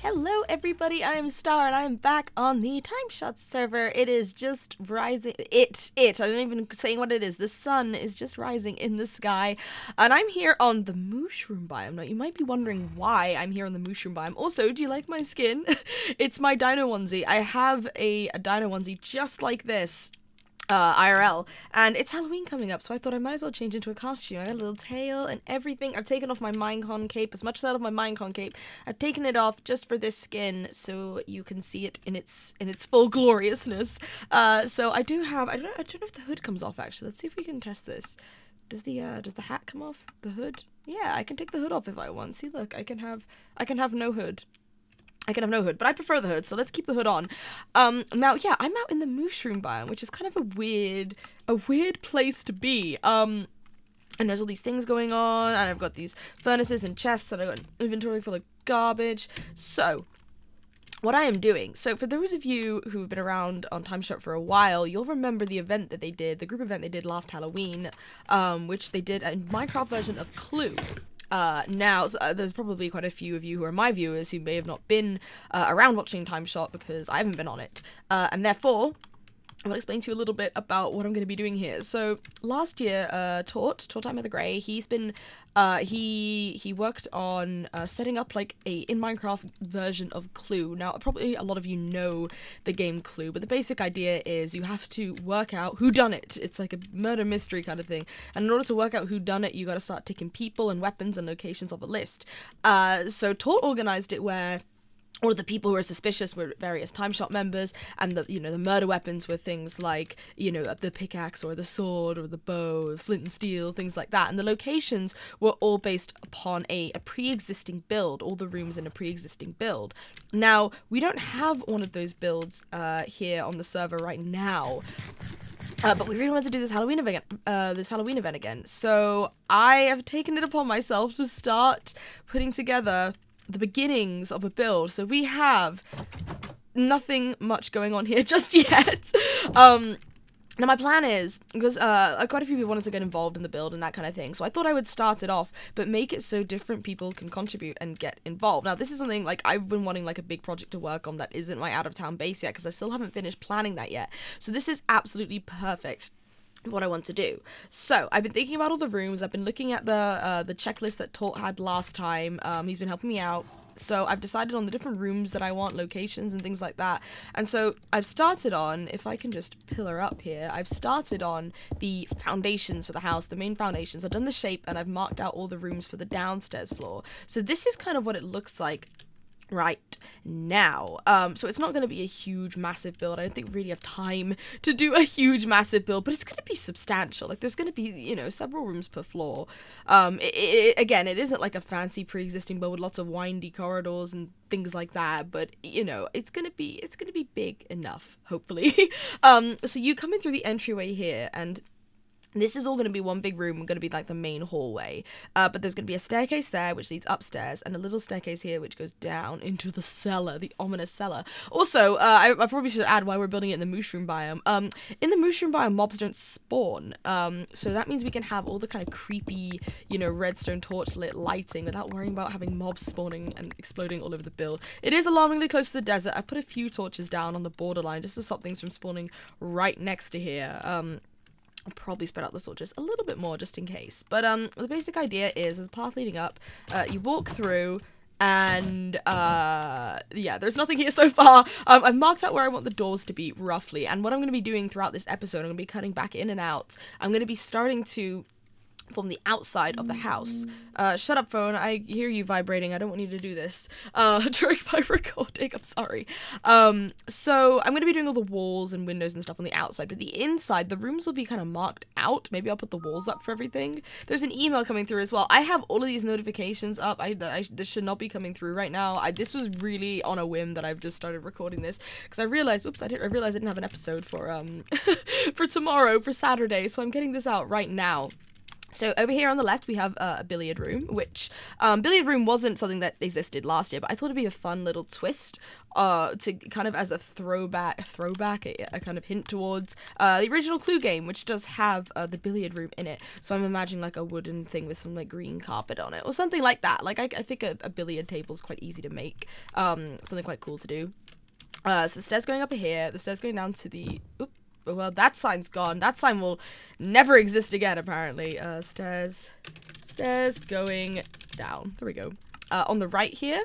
Hello everybody, I am Star and I am back on the TimeShot server. It is just rising, I don't even saying what it is, the sun is just rising in the sky. And I'm here on the mushroom biome. Now you might be wondering why I'm here on the mushroom biome. Also, do you like my skin? It's my dino onesie. I have a dino onesie just like this. IRL, and it's Halloween coming up, so I thought I might as well change into a costume. I got a little tail and everything. I've taken off my Minecon cape, as much as I love my Minecon cape. I've taken it off just for this skin, so you can see it in its full gloriousness. So I do have. I don't know if the hood comes off. Actually, let's see if we can test this. Does the hat come off the hood? Yeah, I can take the hood off if I want. See, look, I can have no hood. I can have no hood, but I prefer the hood, so let's keep the hood on. Now, yeah, I'm out in the mushroom biome, which is kind of a weird place to be. And there's all these things going on, and I've got these furnaces and chests, and I've got an inventory full of garbage. So, what I am doing, so for those of you who have been around on TimeShot for a while, you'll remember the event that they did, the group event they did last Halloween, which they did a Minecraft version of Clue. Now, there's probably quite a few of you who are my viewers who may have not been around watching TimeShot because I haven't been on it, and therefore, I will explain to you a little bit about what I'm going to be doing here. So, last year, Tort I'm the Grey, he's been, he worked on setting up, like, in Minecraft version of Clue. Now, probably a lot of you know the game Clue, but the basic idea is you have to work out who done it. It's like a murder mystery kind of thing. And in order to work out who done it, you got to start ticking people and weapons and locations off a list. So, Tort organized it where all of the people who were suspicious were various TimeShot members, and the murder weapons were things like, the pickaxe or the sword or the bow, the flint and steel, things like that. And the locations were all based upon a pre-existing build, all the rooms in a pre-existing build. Now, we don't have one of those builds here on the server right now. But we really wanted to do this Halloween event again. So I have taken it upon myself to start putting together the beginnings of a build. So we have nothing much going on here just yet. Now my plan is, because quite a few people wanted to get involved in the build and that kind of thing, so I thought I would start it off, but make it so different people can contribute and get involved. Now this is something, like, I've been wanting, like, a big project to work on that isn't my out-of-town base yet, because I still haven't finished planning that yet. So this is absolutely perfect what I want to do. So I've been thinking about all the rooms. I've been looking at the checklist that Tort had last time. He's been helping me out. So I've decided on the different rooms that I want, locations and things like that. And so I've started on, if I can just pillar up here, I've started on the foundations for the house, the main foundations. I've done the shape and I've marked out all the rooms for the downstairs floor. So this is kind of what it looks like right now. So it's not going to be a huge massive build. I don't think we really have time to do a huge massive build, but it's going to be substantial. Like, there's going to be, several rooms per floor. Again, it isn't like a fancy pre-existing build with lots of windy corridors and things like that, but it's going to be big enough, hopefully. So you come in through the entryway here, and this is all going to be one big room, going to be like the main hallway, but there's going to be a staircase there which leads upstairs, and a little staircase here which goes down into the cellar, the ominous cellar. Also, I probably should add why we're building it in the mushroom biome. In the mushroom biome, mobs don't spawn, so that means we can have all the kind of creepy, redstone torch lit lighting without worrying about having mobs spawning and exploding all over the build. It is alarmingly close to the desert. I put a few torches down on the borderline just to stop things from spawning right next to here. I'll probably spread out the torches a little bit more just in case. But the basic idea is, as a path leading up, you walk through, and yeah, there's nothing here so far. I've marked out where I want the doors to be roughly, and what I'm going to be doing throughout this episode, I'm going to be cutting back in and out. I'm going to be starting to from the outside of the house. Shut up, phone. I hear you vibrating. I don't want you to do this during my recording. I'm sorry. So I'm going to be doing all the walls and windows and stuff on the outside, but the inside, the rooms will be kind of marked out. Maybe I'll put the walls up for everything. There's an email coming through as well. I have all of these notifications up. This should not be coming through right now. This was really on a whim that I've just started recording this, because I realized, I realized I didn't have an episode for for tomorrow, for Saturday, so I'm getting this out right now. So over here on the left, we have a billiard room, which billiard room wasn't something that existed last year, but I thought it'd be a fun little twist to kind of as a throwback, a kind of hint towards the original Clue game, which does have the billiard room in it. So I'm imagining like a wooden thing with some like green carpet on it or something like that. Like I think a billiard table is quite easy to make, something quite cool to do. So the stairs going up here, the stairs going down to the... Oop. Well, that sign's gone. That sign will never exist again, apparently. Stairs going down. There we go. On the right here,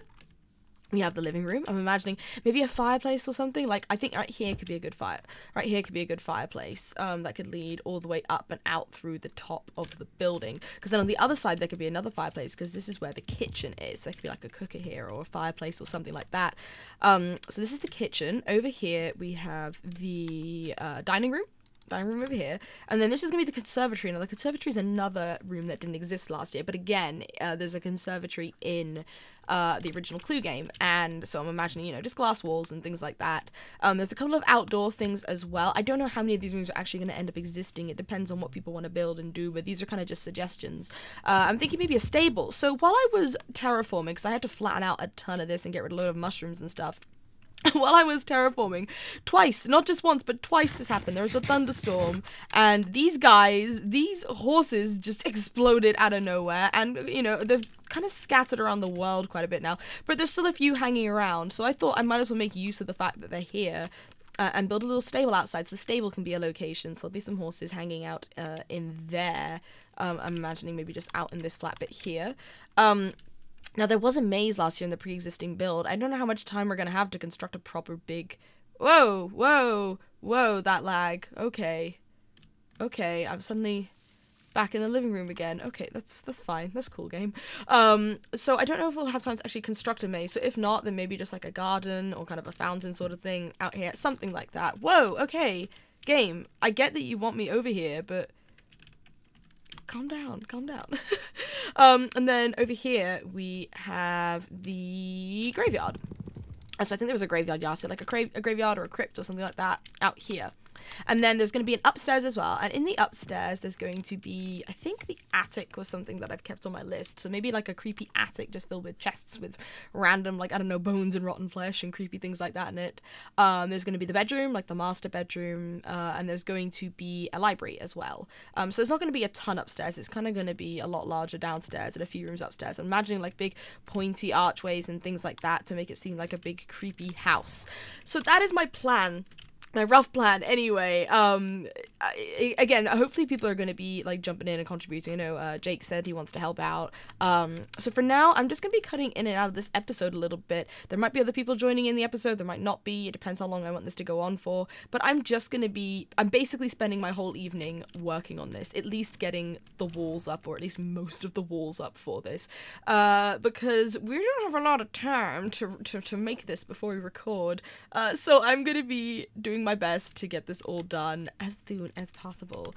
we have the living room. I'm imagining maybe a fireplace or something. Like, I think right here could be a good fireplace. That could lead all the way up and out through the top of the building. Because then on the other side, there could be another fireplace, because this is where the kitchen is. There could be like a cooker here or a fireplace or something like that. So this is the kitchen. Over here, we have the dining room over here, and then this is gonna be the conservatory. Now the conservatory is another room that didn't exist last year, but again, there's a conservatory in the original Clue game, and so I'm imagining, you know, just glass walls and things like that. There's a couple of outdoor things as well. I don't know how many of these rooms are actually going to end up existing. It depends on what people want to build and do, but these are kind of just suggestions. I'm thinking maybe a stable. So while I was terraforming, because I had to flatten out a ton of this and get rid of a load of mushrooms and stuff, while I was terraforming, twice, not just once, but twice this happened. There was a thunderstorm, and these horses just exploded out of nowhere, and, you know, they've kind of scattered around the world quite a bit now, but there's still a few hanging around, so I thought I might as well make use of the fact that they're here, and build a little stable outside, so the stable can be a location, so there'll be some horses hanging out in there. I'm imagining maybe just out in this flat bit here. Now, there was a maze last year in the pre-existing build. I don't know how much time we're going to have to construct a proper big... Whoa, that lag. Okay, I'm suddenly back in the living room again. Okay, that's fine. That's cool, game. So I don't know if we'll have time to actually construct a maze. So if not, then maybe just like a garden or kind of a fountain sort of thing out here. Something like that. Whoa, okay, game. I get that you want me over here, but... Calm down. And then over here, we have the graveyard. So I think there was a graveyard, yeah, so like a graveyard or a crypt or something like that out here. And then there's going to be an upstairs as well. And in the upstairs, there's going to be, I think the attic was something that I've kept on my list. So maybe like a creepy attic just filled with chests with random, like, I don't know, bones and rotten flesh and creepy things like that in it. There's going to be the bedroom, like the master bedroom. And there's going to be a library as well. So there's not going to be a ton upstairs. It's kind of going to be a lot larger downstairs and a few rooms upstairs. I'm imagining like big pointy archways and things like that to make it seem like a big creepy house. So that is my plan. My rough plan, anyway. Again, hopefully people are going to be, like, jumping in and contributing. I know Jake said he wants to help out. So for now, I'm just going to be cutting in and out of this episode a little bit. There might be other people joining in the episode. There might not be. It depends how long I want this to go on for. But I'm basically spending my whole evening working on this. At least getting the walls up, or at least most of the walls up for this. Because we don't have a lot of time to make this before we record. So I'm going to be doing my best to get this all done as soon as possible.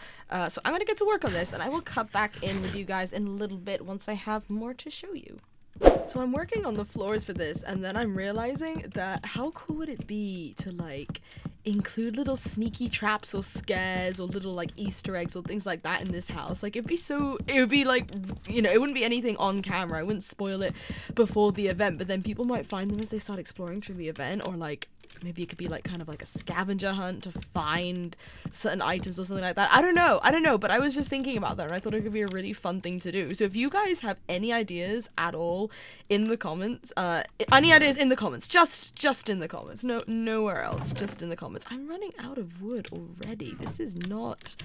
So I'm gonna get to work on this, and I will cut back in with you guys in a little bit once I have more to show you. So I'm working on the floors for this, and then I'm realizing that how cool would it be to, like, include little sneaky traps or scares or little, like, Easter eggs or things like that in this house. Like, it would be like, you know, it wouldn't be anything on camera. I wouldn't spoil it before the event, but then people might find them as they start exploring through the event, or, like, maybe it could be like kind of like a scavenger hunt to find certain items or something like that. I don't know, but I was just thinking about that, and I thought it could be a really fun thing to do. So if you guys have any ideas at all in the comments, just in the comments, nowhere else, just in the comments. I'm running out of wood already. This is not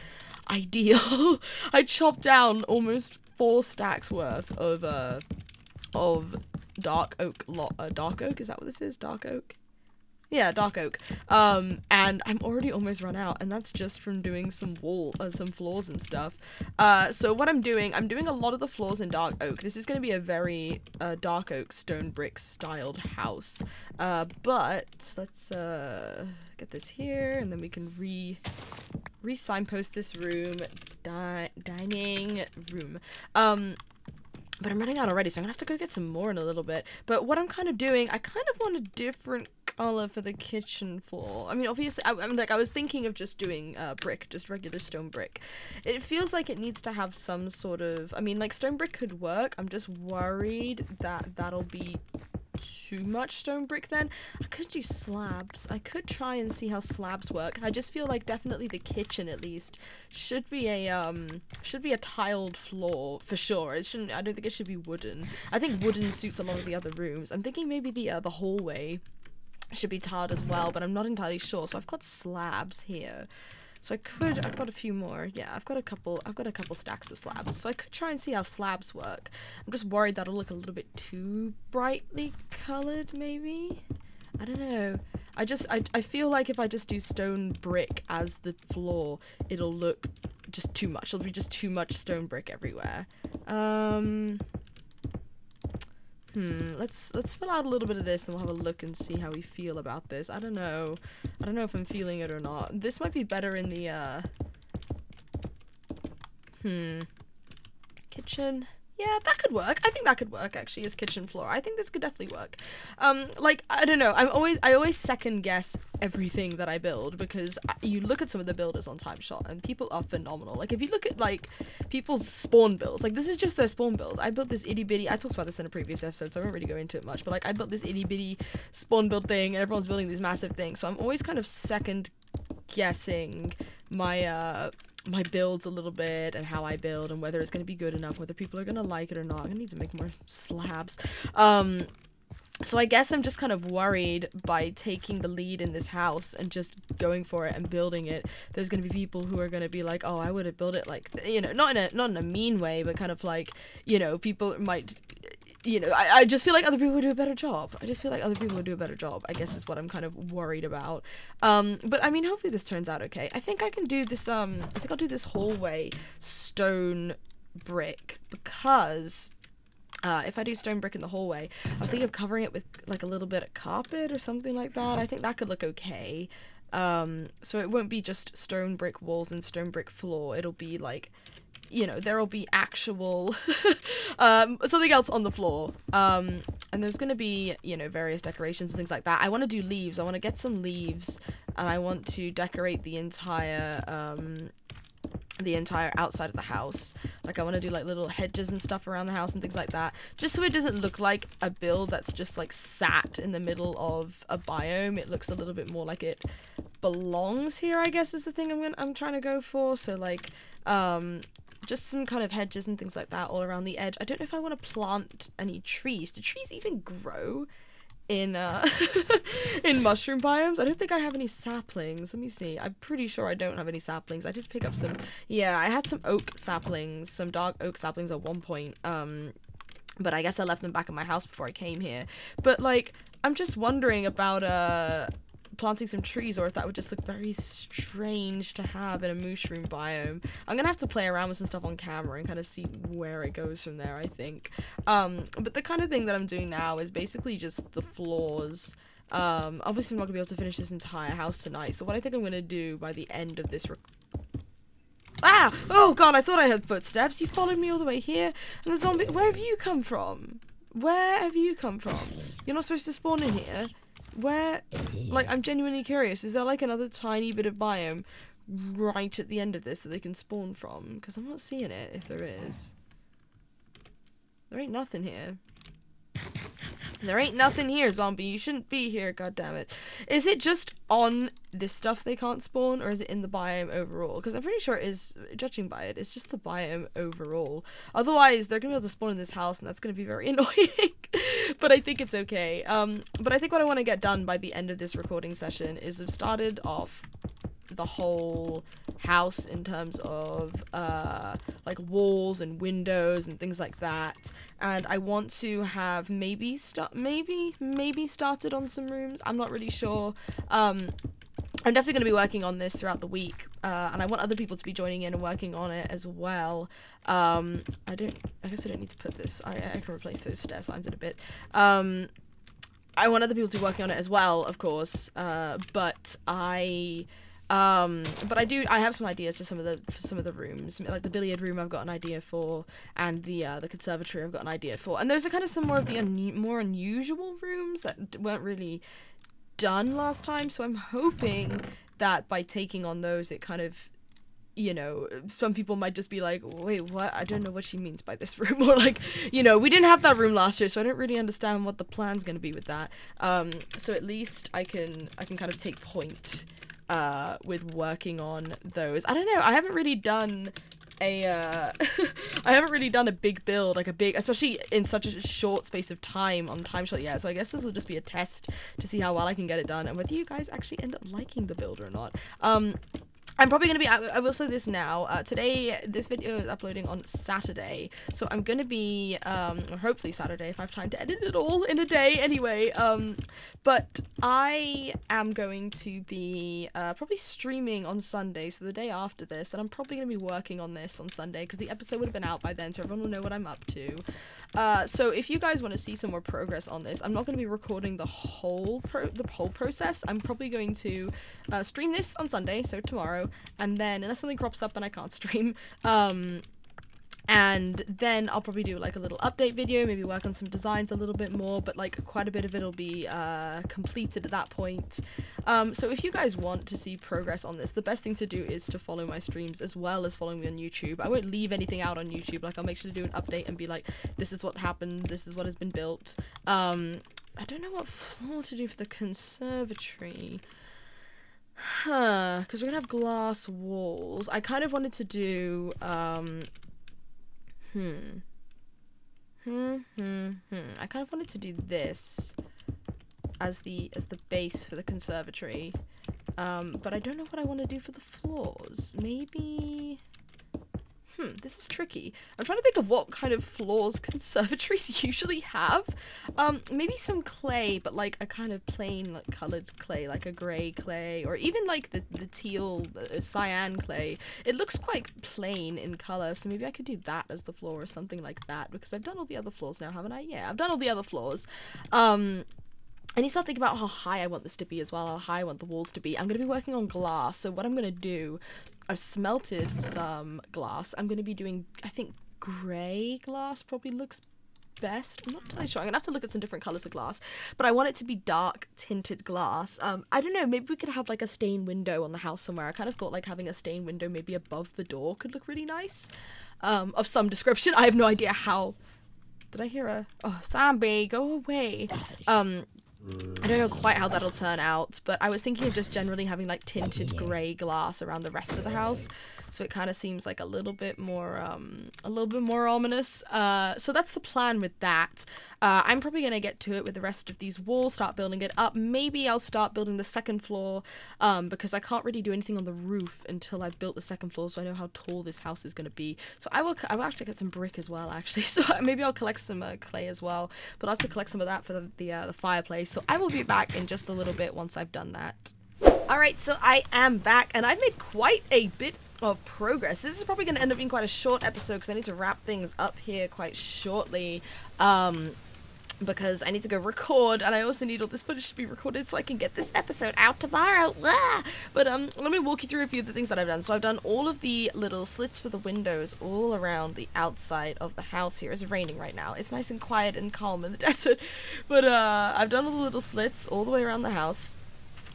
ideal. I chopped down almost 4 stacks worth of dark oak. Dark oak, is that what this is? Dark oak? Yeah, dark oak. And I'm already almost run out, and that's just from doing some floors and stuff. So what I'm doing a lot of the floors in dark oak. This is going to be a very dark oak stone brick styled house. But let's get this here, and then we can re-signpost this room. Dining room. But I'm running out already, so I'm gonna have to go get some more in a little bit. But what I'm kind of doing, I kind of want a different color for the kitchen floor? I mean, obviously, I mean, like, I was thinking of just doing brick, just regular stone brick. It feels like it needs to have some sort of, I mean, like, stone brick could work. I'm just worried that that'll be too much stone brick then. I could do slabs. I could try and see how slabs work. I just feel like definitely the kitchen at least should be a tiled floor for sure. It shouldn't, I don't think it should be wooden. I think wooden suits a lot of the other rooms. I'm thinking maybe the hallway should be tiled as well, but I'm not entirely sure. So I've got slabs here. So I've got a few more. Yeah, I've got a couple stacks of slabs. So I could try and see how slabs work. I'm just worried that'll look a little bit too brightly colored, maybe? I don't know. I feel like if I just do stone brick as the floor, it'll look just too much. It'll be just too much stone brick everywhere. Let's fill out a little bit of this and we'll have a look and see how we feel about this. I don't know if I'm feeling it or not. This might be better in the kitchen. Yeah, that could work. I think that could work actually as kitchen floor. I think this could definitely work. Like, I don't know. I always second guess everything that I build because you look at some of the builders on TimeShot and people are phenomenal. Like, if you look at like people's spawn builds, like this is just their spawn build. I built this itty bitty. I talked about this in a previous episode, so I won't really go into it much. But like, I built this itty bitty spawn build thing, and everyone's building these massive things. So I'm always kind of second guessing my my builds a little bit and how I build and whether it's going to be good enough, whether people are going to like it or not. I'm going to need to make more slabs. So I guess I'm just kind of worried by taking the lead in this house and just going for it and building it. There's going to be people who are going to be like, oh, I would have built it like, you know, not in a mean way, but kind of like, you know, people might, you know, I just feel like other people would do a better job. I guess is what I'm kind of worried about. But I mean, hopefully this turns out okay. I think I can do this, I think I'll do this hallway stone brick because if I do stone brick in the hallway, I was thinking of covering it with like a little bit of carpet or something like that. I think that could look okay. So it won't be just stone brick walls and stone brick floor. It'll be like, you know, there will be actual something else on the floor. And there's going to be, you know, various decorations and things like that. I want to do leaves. I want to get some leaves and I want to decorate the entire outside of the house. Like, I want to do like little hedges and stuff around the house and things like that, just so it doesn't look like a build that's just like sat in the middle of a biome. It looks a little bit more like it belongs here, I guess, is the thing I'm trying to go for. So like just some kind of hedges and things like that all around the edge. I don't know if I want to plant any trees. Do trees even grow in in mushroom biomes? I don't think I have any saplings. Let me see. I'm pretty sure I don't have any saplings. I did pick up some, yeah, I had some oak saplings, some dark oak saplings at one point, but I guess I left them back in my house before I came here. But like, I'm just wondering about planting some trees, or if that would just look very strange to have in a mushroom biome. I'm gonna have to play around with some stuff on camera and kind of see where it goes from there, I think. But the kind of thing that I'm doing now is basically just the floors. Obviously I'm not gonna be able to finish this entire house tonight, so what I think I'm gonna do by the end of this Ah! Oh god, I thought I heard footsteps. You followed me all the way here, and the zombie— where have you come from? Where have you come from? You're not supposed to spawn in here. Where, like, I'm genuinely curious. Is there like another tiny bit of biome right at the end of this that they can spawn from? Because I'm not seeing it, if there is. There ain't nothing here. There ain't nothing here, zombie. You shouldn't be here, goddammit. Is it just on this stuff they can't spawn, or is it in the biome overall? Because I'm pretty sure it is, judging by it, it's just the biome overall. Otherwise, they're going to be able to spawn in this house, and that's going to be very annoying. But I think it's okay. But I think what I want to get done by the end of this recording session is I've started off the whole house in terms of like walls and windows and things like that, and I want to have maybe started on some rooms. I'm not really sure. I'm definitely going to be working on this throughout the week, and I want other people to be joining in and working on it as well. I guess I don't need to put this. I can replace those stair signs in a bit. I want other people to be working on it as well, of course, but I have some ideas for some of the rooms, like the billiard room I've got an idea for, and the conservatory I've got an idea for, and those are kind of some more of the more unusual rooms that weren't really done last time, so I'm hoping that by taking on those, it kind of, you know, some people might just be like, wait, what? I don't know what she means by this room. Or like, you know, we didn't have that room last year, so I don't really understand what the plan's going to be with that. So at least I can kind of take point with working on those. I don't know, I haven't really done a big build, like a big, especially in such a short space of time on TimeShot yet, so I guess this will just be a test to see how well I can get it done and whether you guys actually end up liking the build or not. I'm probably going to be, I will say this now, today, this video is uploading on Saturday, so I'm going to be, or hopefully Saturday, if I have time to edit it all in a day anyway, but I am going to be, probably streaming on Sunday, so the day after this, and I'm probably going to be working on this on Sunday, because the episode would have been out by then, so everyone will know what I'm up to. So if you guys want to see some more progress on this, I'm not going to be recording the whole process. I'm probably going to stream this on Sunday, so tomorrow, and then unless something crops up and I can't stream, and then I'll probably do like a little update video, maybe work on some designs a little bit more, but like quite a bit of it will be completed at that point. So if you guys want to see progress on this, the best thing to do is to follow my streams as well as following me on YouTube. I won't leave anything out on YouTube, like I'll make sure to do an update and be like, this is what happened, this is what has been built. I don't know what floor to do for the conservatory. Because we're gonna have glass walls. I kind of wanted to do, I kind of wanted to do this as the base for the conservatory, but I don't know what I want to do for the floors. Maybe, this is tricky. I'm trying to think of what kind of floors conservatories usually have. Maybe some clay, but like a kind of plain, like colored clay, like a gray clay, or even like the teal, cyan clay. It looks quite plain in color, so maybe I could do that as the floor or something like that, because I've done all the other floors now, haven't I? Yeah, I've done all the other floors. I need to start thinking about how high I want this to be as well, how high I want the walls to be. I'm going to be working on glass, so what I'm going to do, I've smelted some glass. I'm going to be doing, I think, grey glass probably looks best. I'm not entirely sure. I'm going to have to look at some different colours of glass, but I want it to be dark tinted glass. I don't know, maybe we could have like a stained window on the house somewhere. I kind of thought like having a stained window maybe above the door could look really nice, of some description. I have no idea how. Did I hear a, oh, zombie, go away. I don't know quite how that'll turn out, but I was thinking of just generally having like tinted grey glass around the rest of the house, so it kind of seems like a little bit more ominous. So that's the plan with that. I'm probably gonna get to it with the rest of these walls, start building it up. Maybe I'll start building the second floor, because I can't really do anything on the roof until I've built the second floor, so I know how tall this house is gonna be. So I will actually get some brick as well, actually. So maybe I'll collect some clay as well, but I'll have to collect some of that for the fireplace. So I will be back in just a little bit once I've done that. Alright, so I am back, and I've made quite a bit of progress. This is probably going to end up being quite a short episode, because I need to wrap things up here quite shortly, because I need to go record, and I also need all this footage to be recorded so I can get this episode out tomorrow. But let me walk you through a few of the things that I've done. So I've done all of the little slits for the windows all around the outside of the house here. It's raining right now. It's nice and quiet and calm in the desert, but I've done all the little slits all the way around the house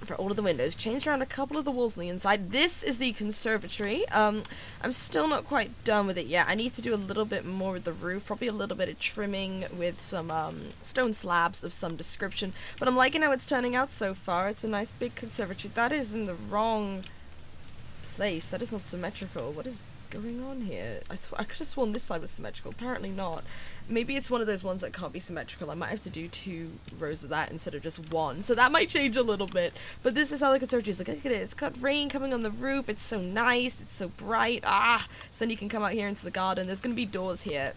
for all of the windows, changed around a couple of the walls on the inside. This is the conservatory. I'm still not quite done with it yet. I need to do a little bit more with the roof, probably a little bit of trimming with some stone slabs of some description, but I'm liking how it's turning out so far. It's a nice big conservatory. That is in the wrong place. That is not symmetrical. What is going on here? I could have sworn this side was symmetrical. Apparently not. Maybe it's one of those ones that can't be symmetrical. I might have to do 2 rows of that instead of just 1, so that might change a little bit. But this is how the conservatory is. Look at it. It's got rain coming on the roof. It's so nice. It's so bright. So then you can come out here into the garden. There's going to be doors here.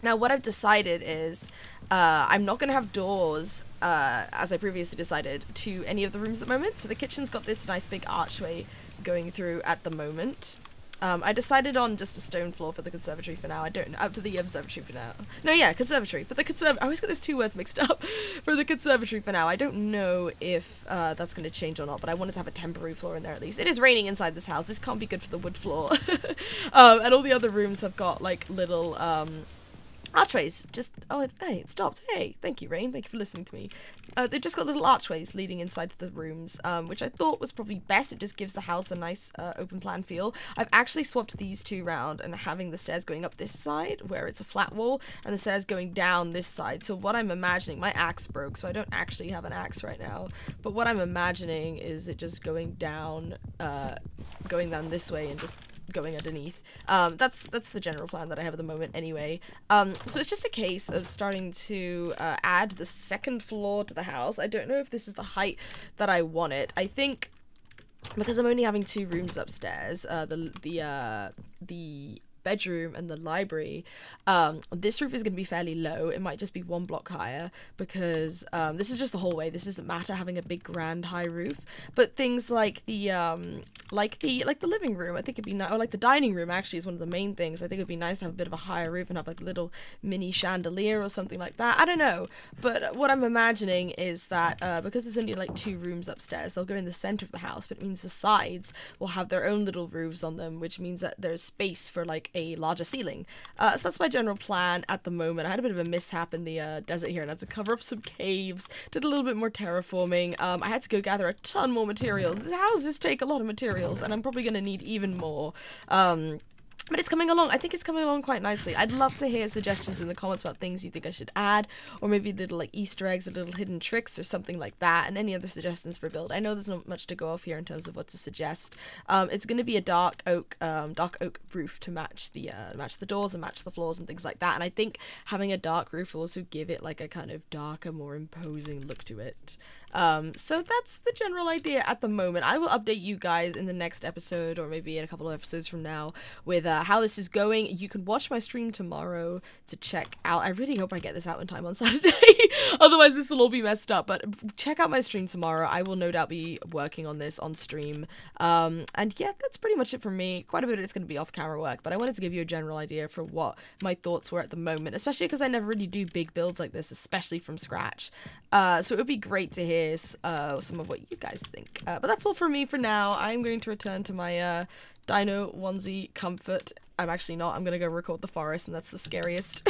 Now, what I've decided is I'm not going to have doors, as I previously decided, to any of the rooms at the moment. So the kitchen's got this nice big archway going through at the moment. I decided on just a stone floor for the conservatory for now. I don't know, for the observatory for now. No, yeah, conservatory. For the I always get those 2 words mixed up. For the conservatory for now. I don't know if that's going to change or not, but I wanted to have a temporary floor in there at least. It is raining inside this house. This can't be good for the wood floor. And all the other rooms have got, like, little, archways. Just, oh, hey, it stopped. Hey, thank you, Rain. Thank you for listening to me. They've just got little archways leading inside the rooms, which I thought was probably best. It just gives the house a nice open plan feel. I've actually swapped these two round and having the stairs going up this side where it's a flat wall and the stairs going down this side. So what I'm imagining, my axe broke, so I don't actually have an axe right now, but what I'm imagining is it just going down this way and just going underneath. That's the general plan that I have at the moment anyway. So it's just a case of starting to add the second floor to the house. I don't know if this is the height that I want it. I think because I'm only having 2 rooms upstairs, the bedroom and the library, this roof is going to be fairly low. It might just be 1 block higher because this is just the hallway. This doesn't matter having a big grand high roof, but things like the living room, I think it'd be nice, or like the dining room actually is one of the main things. I think it'd be nice to have a bit of a higher roof and have like a little mini chandelier or something like that. I don't know, but what I'm imagining is that because there's only like 2 rooms upstairs, they'll go in the center of the house, but it means the sides will have their own little roofs on them, which means that there's space for like a larger ceiling. So that's my general plan at the moment. I had a bit of a mishap in the desert here and had to cover up some caves, did a little bit more terraforming. I had to go gather a ton more materials. These houses take a lot of materials and I'm probably going to need even more. But it's coming along. I think it's coming along quite nicely. I'd love to hear suggestions in the comments about things you think I should add, or maybe little like Easter eggs or little hidden tricks or something like that, and any other suggestions for build. I know there's not much to go off here in terms of what to suggest. It's going to be a dark oak roof to match the doors and match the floors and things like that. And I think having a dark roof will also give it like a kind of darker, more imposing look to it. So that's the general idea at the moment. I will update you guys in the next episode, or maybe in a couple of episodes from now, with how this is going. You can watch my stream tomorrow to check out. I really hope I get this out in time on Saturday. Otherwise this will all be messed up. But check out my stream tomorrow. I will no doubt be working on this on stream. And yeah, that's pretty much it for me. Quite a bit of it's going to be off camera work, but I wanted to give you a general idea for what my thoughts were at the moment, especially because I never really do big builds like this, especially from scratch. So it would be great to hear some of what you guys think. But that's all for me for now. I'm going to return to my dino onesie comfort. I'm actually not. I'm gonna go record the forest, and that's the scariest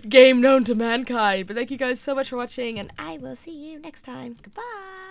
game known to mankind. But thank you guys so much for watching, and I will see you next time. Goodbye.